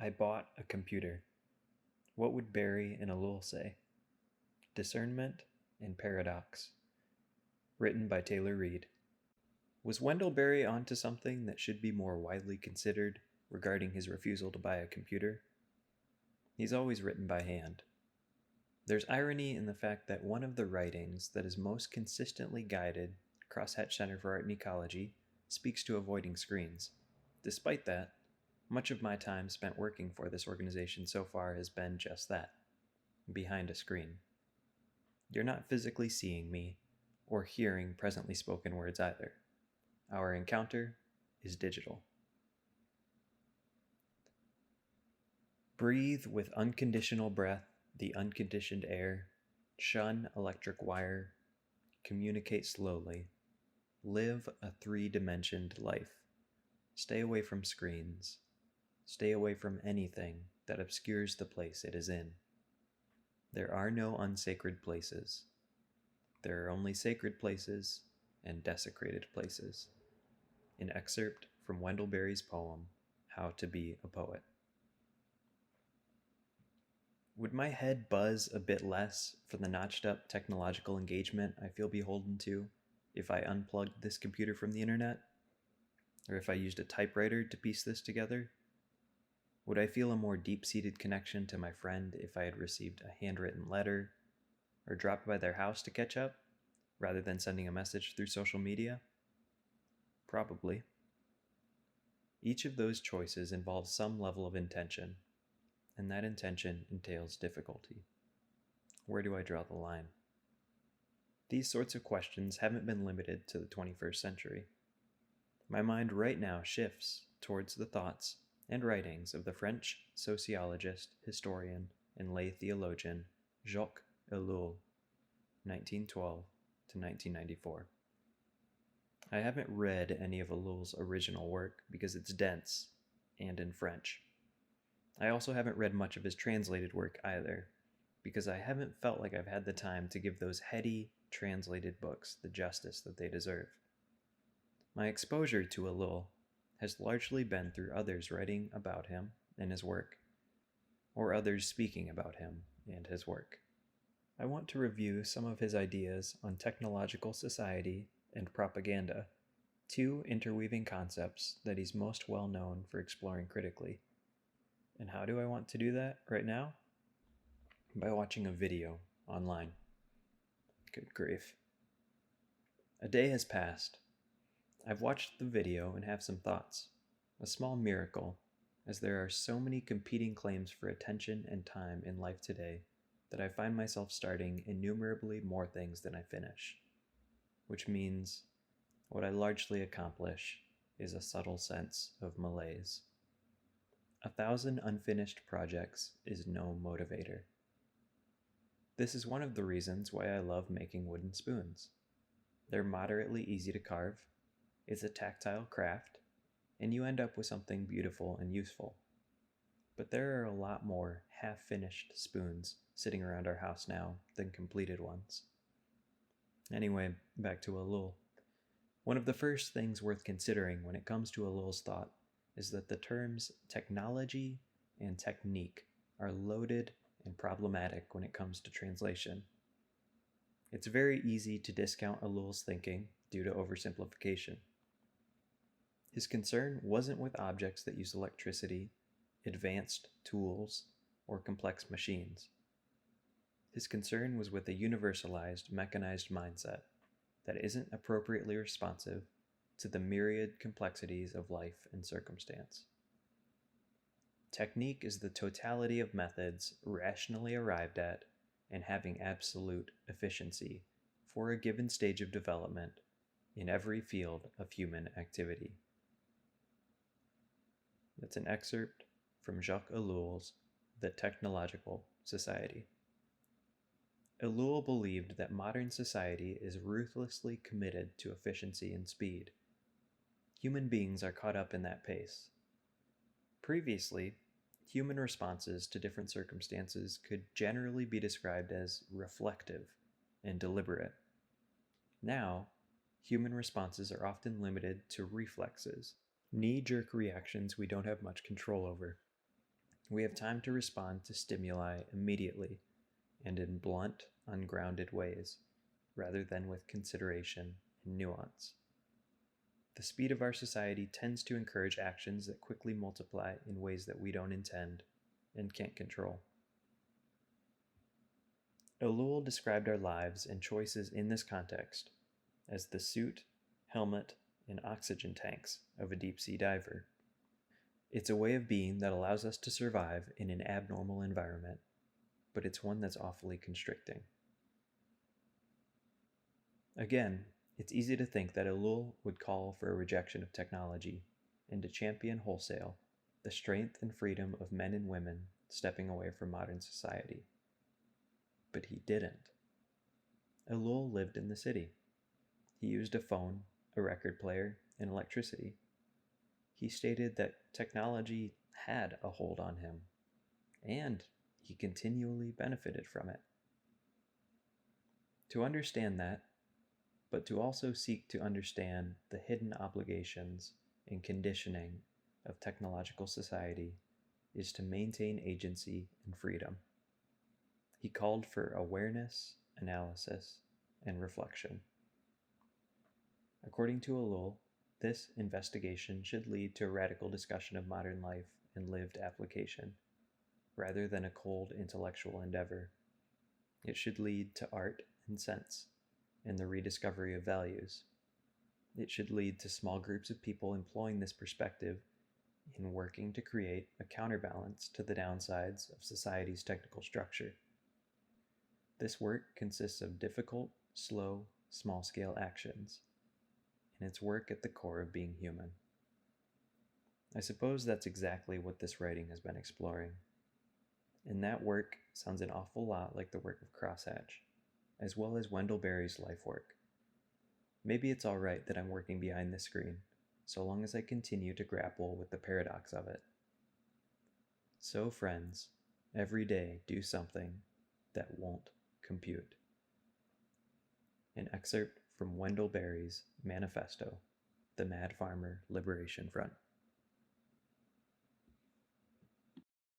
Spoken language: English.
I bought a computer. What would Barry and Ellul say? Discernment and Paradox. Written by Taylor Reed. Was Wendell Berry onto something that should be more widely considered regarding his refusal to buy a computer? He's always written by hand. There's irony in the fact that one of the writings that is most consistently guided Crosshatch Center for Art and Ecology speaks to avoiding screens. Despite that, much of my time spent working for this organization so far has been just that, behind a screen. You're not physically seeing me or hearing presently spoken words either. Our encounter is digital. Breathe with unconditional breath the unconditioned air, shun electric wire, communicate slowly, live a three-dimensioned life. Stay away from screens. Stay away from anything that obscures the place it is in. There are no unsacred places. There are only sacred places and desecrated places. An excerpt from Wendell Berry's poem, How to Be a Poet. Would my head buzz a bit less for the notched-up technological engagement I feel beholden to if I unplugged this computer from the internet? Or if I used a typewriter to piece this together? Would I feel a more deep-seated connection to my friend if I had received a handwritten letter or dropped by their house to catch up, rather than sending a message through social media? Probably. Each of those choices involves some level of intention, and that intention entails difficulty. Where do I draw the line? These sorts of questions haven't been limited to the 21st century. My mind right now shifts towards the thoughts and writings of the French sociologist, historian, and lay theologian Jacques Ellul, 1912 to 1994. I haven't read any of Ellul's original work because it's dense and in French. I also haven't read much of his translated work either, because I haven't felt like I've had the time to give those heady, translated books the justice that they deserve. My exposure to Ellul has largely been through others writing about him and his work, or others speaking about him and his work. I want to review some of his ideas on technological society and propaganda, two interweaving concepts that he's most well known for exploring critically. And how do I want to do that right now? By watching a video online. Good grief. A day has passed. I've watched the video and have some thoughts. A small miracle, as there are so many competing claims for attention and time in life today that I find myself starting innumerably more things than I finish. Which means what I largely accomplish is a subtle sense of malaise. 1,000 unfinished projects is no motivator. This is one of the reasons why I love making wooden spoons. They're moderately easy to carve, it's a tactile craft, and you end up with something beautiful and useful. But there are a lot more half-finished spoons sitting around our house now than completed ones. Anyway, back to Ellul. One of the first things worth considering when it comes to Ellul's thought is that the terms technology and technique are loaded and problematic when it comes to translation. It's very easy to discount Ellul's thinking due to oversimplification. His concern wasn't with objects that use electricity, advanced tools, or complex machines. His concern was with a universalized, mechanized mindset that isn't appropriately responsive to the myriad complexities of life and circumstance. Technique is the totality of methods rationally arrived at and having absolute efficiency for a given stage of development in every field of human activity. That's an excerpt from Jacques Ellul's The Technological Society. Ellul believed that modern society is ruthlessly committed to efficiency and speed. Human beings are caught up in that pace. Previously, human responses to different circumstances could generally be described as reflective and deliberate. Now, human responses are often limited to reflexes, knee-jerk reactions we don't have much control over. We have time to respond to stimuli immediately and in blunt, ungrounded ways, rather than with consideration and nuance. The speed of our society tends to encourage actions that quickly multiply in ways that we don't intend and can't control. Ellul described our lives and choices in this context as the suit, helmet, and oxygen tanks of a deep sea diver. It's a way of being that allows us to survive in an abnormal environment, but it's one that's awfully constricting. Again, it's easy to think that Ellul would call for a rejection of technology and to champion wholesale the strength and freedom of men and women stepping away from modern society. But he didn't. Ellul lived in the city. He used a phone, a record player, and electricity. He stated that technology had a hold on him, and he continually benefited from it. To understand that, but to also seek to understand the hidden obligations and conditioning of technological society, is to maintain agency and freedom. He called for awareness, analysis, and reflection. According to Ellul, this investigation should lead to a radical discussion of modern life and lived application, rather than a cold intellectual endeavor. It should lead to art and sense, and the rediscovery of values. It should lead to small groups of people employing this perspective in working to create a counterbalance to the downsides of society's technical structure. This work consists of difficult, slow, small-scale actions, and it's work at the core of being human. I suppose that's exactly what this writing has been exploring. And that work sounds an awful lot like the work of Crosshatch, as well as Wendell Berry's life work. Maybe it's alright that I'm working behind the screen, so long as I continue to grapple with the paradox of it. So, friends, every day do something that won't compute. An excerpt from Wendell Berry's manifesto, The Mad Farmer Liberation Front.